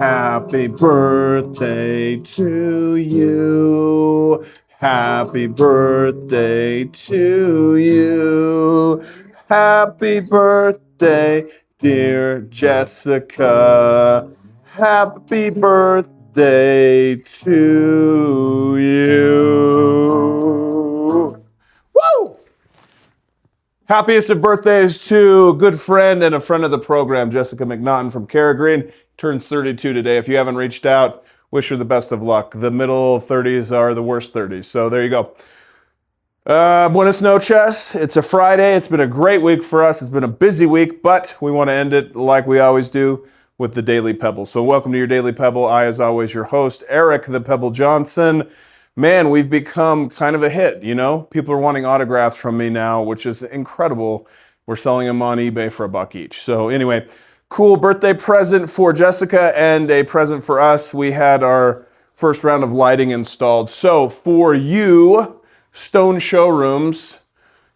Happy birthday to you. Happy birthday to you. Happy birthday, dear Jessica. Happy birthday to you. Woo! Happiest of birthdays to a good friend and a friend of the program, Jessica McNaughton from Cara Green. Turns 32 today. If you haven't reached out, wish her the best of luck. The middle 30s are the worst 30s. So there you go. Buenas noches. It's a Friday. It's been a great week for us. It's been a busy week, but we want to end it like we always do with the Daily Pebble. So welcome to your Daily Pebble. I, as always, your host, Eric the Pebble Johnson. Man, we've become kind of a hit, you know? People are wanting autographs from me now, which is incredible. We're selling them on eBay for $1 each. So anyway, cool birthday present for Jessica and a present for us. We had our first round of lighting installed. So for you, Stone Showrooms,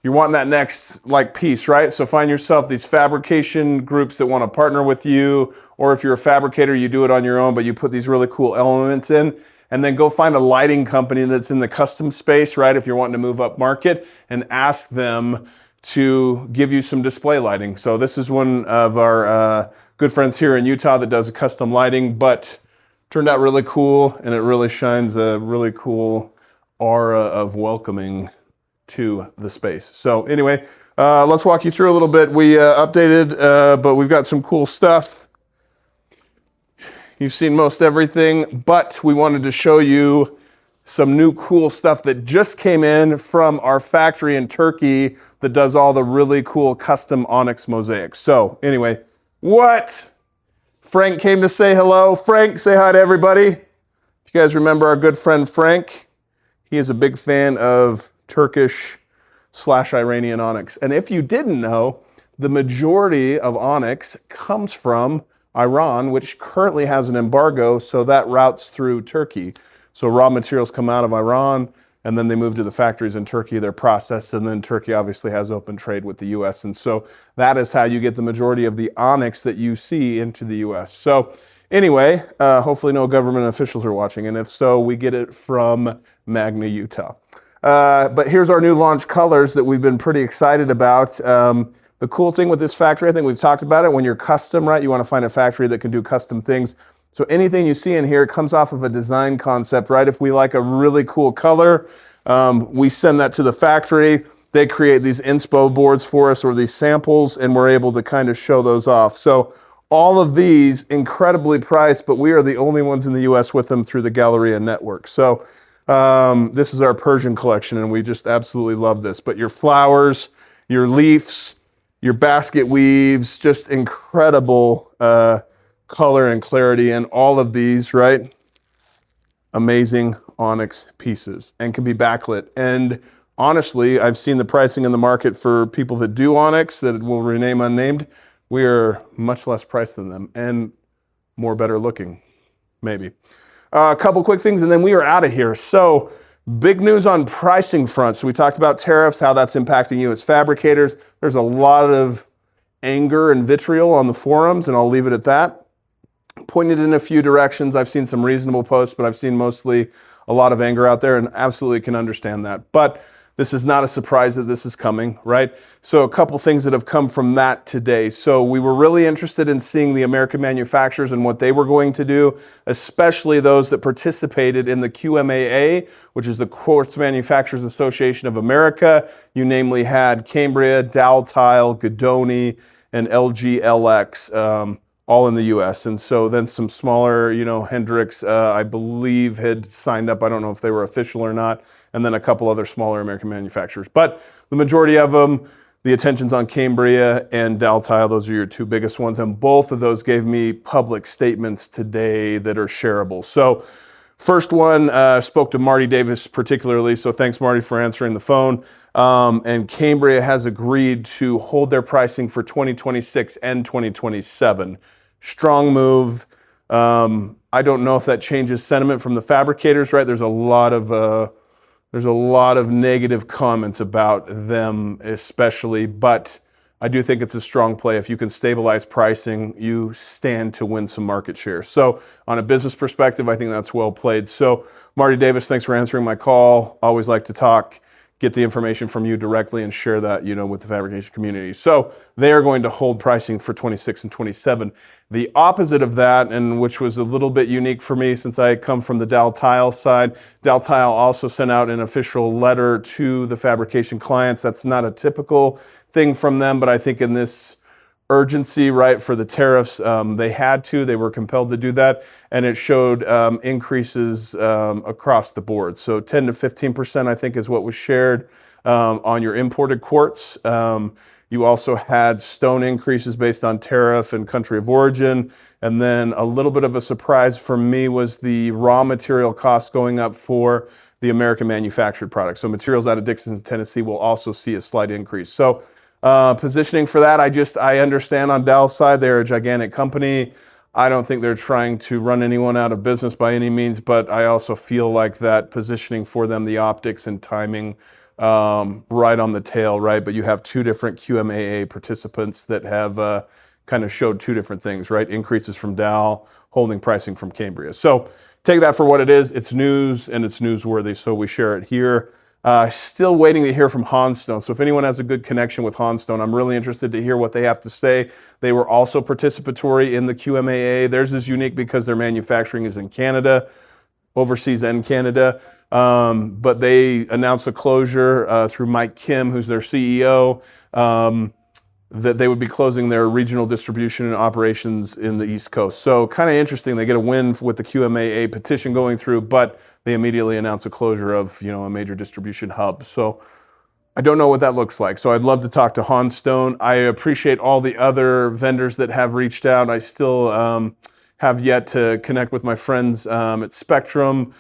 you're wanting that next piece, right? So find yourself these fabrication groups that want to partner with you, or if you're a fabricator, you do it on your own, but you put these really cool elements in, and then go find a lighting company that's in the custom space, right? If you're wanting to move up market, and ask them to give you some display lighting. So this is one of our good friends here in Utah that does custom lighting, but turned out really cool, and it really shines a really cool aura of welcoming to the space. So anyway, let's walk you through a little bit. We updated, but we've got some cool stuff. You've seen most everything, but we wanted to show you some new cool stuff that just came in from our factory in Turkey that does all the really cool custom onyx mosaics. So anyway, what? Frank came to say hello. Frank, say hi to everybody. If you guys remember our good friend Frank, he is a big fan of Turkish/Iranian onyx. And if you didn't know, the majority of onyx comes from Iran, which currently has an embargo, so that routes through Turkey. So raw materials come out of Iran, and then they move to the factories in Turkey, they're processed, and then Turkey obviously has open trade with the US. And so that is how you get the majority of the onyx that you see into the US. So anyway, hopefully no government officials are watching, and if so, we get it from Magna, Utah. But here's our new launch colors that we've been pretty excited about. The cool thing with this factory, I think we've talked about it, when you're custom, right, you want to find a factory that can do custom things. So anything you see in here comes off of a design concept, right? If we like a really cool color, we send that to the factory. They create these inspo boards for us, or these samples, and we're able to kind of show those off. So all of these incredibly priced, but we are the only ones in the US with them through the Galleria network. So this is our Persian collection, and we just absolutely love this. But your flowers, your leaves, your basket weaves, just incredible color and clarity, and all of these, right? Amazing onyx pieces, and can be backlit. And honestly, I've seen the pricing in the market for people that do onyx that will remain unnamed. We are much less priced than them, and more better looking, maybe. A couple quick things, and then we are out of here. So big news on pricing front. So we talked about tariffs, how that's impacting you as fabricators. There's a lot of anger and vitriol on the forums, and I'll leave it at that. Pointed in a few directions. I've seen some reasonable posts, but I've seen mostly a lot of anger out there, and absolutely can understand that. But this is not a surprise that this is coming, right? So a couple things that have come from that today. So we were really interested in seeing the American manufacturers and what they were going to do, especially those that participated in the QMAA, which is the Quartz Manufacturers Association of America. You namely had Cambria, Daltile, Guidoni, and LGLX, all in the US. And so then some smaller, Hendrix, I believe had signed up. I don't know if they were official or not. And then a couple other smaller American manufacturers. But the majority of them, the attention's on Cambria and Daltile. Those are your two biggest ones. And both of those gave me public statements today that are shareable. So first one, spoke to Marty Davis particularly. So thanks, Marty, for answering the phone. And Cambria has agreed to hold their pricing for 2026 and 2027. Strong move. I don't know if that changes sentiment from the fabricators, right? There's a lot of negative comments about them especially, but I do think it's a strong play. If you can stabilize pricing, you stand to win some market share. So on a business perspective, I think that's well played. So Marty Davis, thanks for answering my call. Always like to talk, get the information from you directly and share that, with the fabrication community. So they are going to hold pricing for 26 and 27. The opposite of that, and which was a little bit unique for me since I come from the Dow Tile side, Dow Tile also sent out an official letter to the fabrication clients. That's not a typical thing from them, but I think in this urgency, right, for the tariffs, they were compelled to do that, and it showed increases across the board. So 10 to 15%, I think, is what was shared on your imported quartz. You also had stone increases based on tariff and country of origin. And then a little bit of a surprise for me was the raw material costs going up for the American manufactured products. So materials out of Dixon, Tennessee will also see a slight increase. So positioning for that, I understand on Dow's side, they're a gigantic company. I don't think they're trying to run anyone out of business by any means, but I also feel like that positioning for them, the optics and timing, right on the tail, right? But you have two different QMAA participants that have kind of showed two different things, right? Increases from Dow, holding pricing from Cambria. So take that for what it is. It's news and it's newsworthy, so we share it here. Still waiting to hear from Hanstone. So if anyone has a good connection with Hanstone, I'm really interested to hear what they have to say. They were also participatory in the QMAA. Theirs is unique because their manufacturing is in Canada, overseas and Canada. But they announced a closure through Mike Kim, who's their CEO, that they would be closing their regional distribution and operations in the East Coast. So kind of interesting. They get a win with the QMAA petition going through, but they immediately announce a closure of, a major distribution hub. So I don't know what that looks like. So I'd love to talk to Hanstone. I appreciate all the other vendors that have reached out. I still have yet to connect with my friends at Spectrum,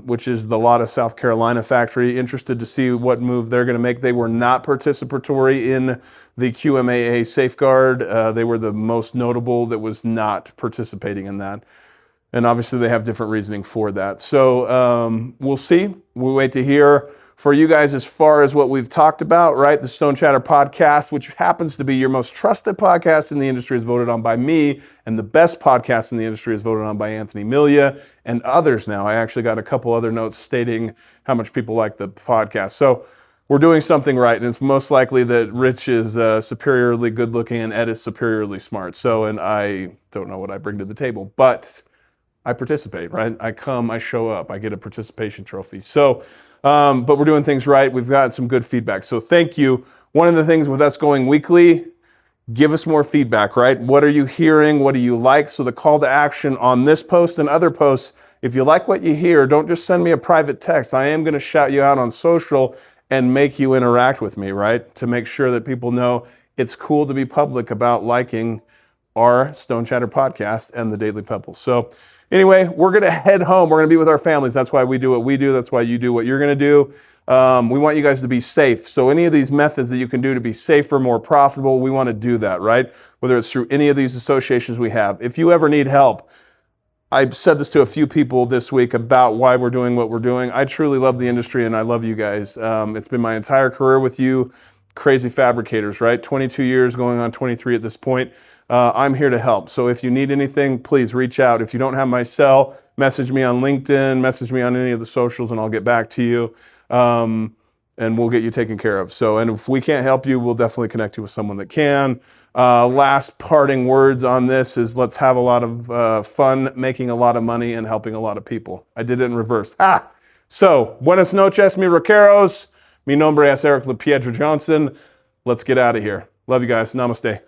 which is the Lotta, South Carolina factory. Interested to see what move they're going to make. They were not participatory in the QMAA safeguard. They were the most notable that was not participating in that. And obviously they have different reasoning for that. So we'll see. We'll wait to hear for you guys as far as what we've talked about, right? The Stone Chatter podcast, which happens to be your most trusted podcast in the industry, is voted on by me, and the best podcast in the industry is voted on by Anthony Milia and others now. I actually got a couple other notes stating how much people like the podcast. So we're doing something right, and it's most likely that Rich is superiorly good looking and Ed is superiorly smart. So, and I don't know what I bring to the table, but I participate, right? I come, I show up, I get a participation trophy. So, but we're doing things right. We've got some good feedback. So thank you. One of the things with us going weekly, give us more feedback, right? What are you hearing? What do you like? So the call to action on this post and other posts, if you like what you hear, don't just send me a private text. I am going to shout you out on social and make you interact with me, right? To make sure that people know it's cool to be public about liking our Stone Chatter podcast and the Dailypebble. So anyway, we're going to head home. We're going to be with our families. That's why we do what we do. That's why you do what you're going to do. We want you guys to be safe. So any of these methods that you can do to be safer, more profitable, we want to do that, right? Whether it's through any of these associations we have. If you ever need help, I've said this to a few people this week about why we're doing what we're doing. I truly love the industry and I love you guys. It's been my entire career with you, crazy fabricators, right? 22 years going on 23 at this point. I'm here to help. So if you need anything, please reach out. If you don't have my cell, message me on LinkedIn, message me on any of the socials, and I'll get back to you. And we'll get you taken care of. So, and if we can't help you, we'll definitely connect you with someone that can. Last parting words on this is let's have a lot of fun, making a lot of money and helping a lot of people. I did it in reverse. So, buenas noches, mi rockeros. Mi nombre es Eric LePiedra Johnson. Let's get out of here. Love you guys. Namaste.